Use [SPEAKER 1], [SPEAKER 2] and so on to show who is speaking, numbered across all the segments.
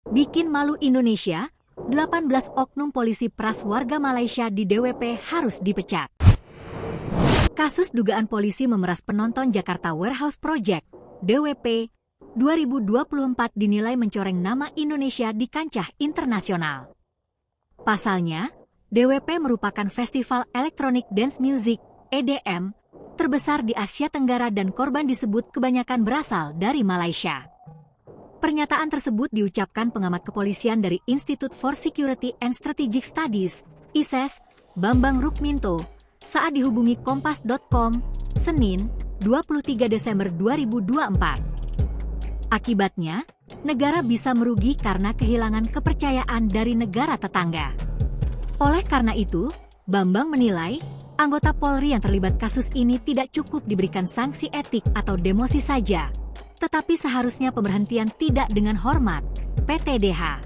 [SPEAKER 1] Bikin malu Indonesia, 18 oknum polisi pras warga Malaysia di DWP harus dipecat. Kasus dugaan polisi memeras penonton Jakarta Warehouse Project, DWP, 2024 dinilai mencoreng nama Indonesia di kancah internasional. Pasalnya, DWP merupakan festival Electronic Dance Music, EDM, terbesar di Asia Tenggara dan korban disebut kebanyakan berasal dari Malaysia. Pernyataan tersebut diucapkan pengamat kepolisian dari Institute for Security and Strategic Studies, ISES, Bambang Rukminto, saat dihubungi Kompas.com, Senin, 23 Desember 2024. Akibatnya, negara bisa merugi karena kehilangan kepercayaan dari negara tetangga. Oleh karena itu, Bambang menilai, anggota Polri yang terlibat kasus ini tidak cukup diberikan sanksi etik atau demosi saja, tetapi seharusnya pemberhentian tidak dengan hormat, PTDH.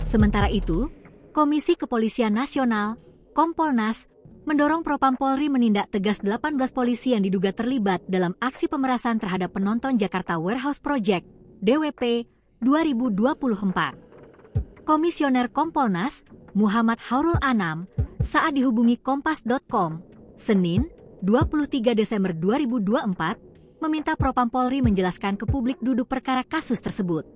[SPEAKER 1] Sementara itu, Komisi Kepolisian Nasional, Kompolnas, mendorong Propam Polri menindak tegas 18 polisi yang diduga terlibat dalam aksi pemerasan terhadap penonton Jakarta Warehouse Project, DWP, 2024. Komisioner Kompolnas, Muhammad Haurul Anam, saat dihubungi Kompas.com, Senin, 23 Desember 2024, meminta Propam Polri menjelaskan ke publik duduk perkara kasus tersebut.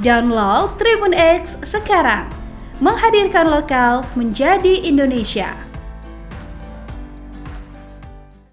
[SPEAKER 2] Download Tribun X sekarang, menghadirkan lokal menjadi Indonesia.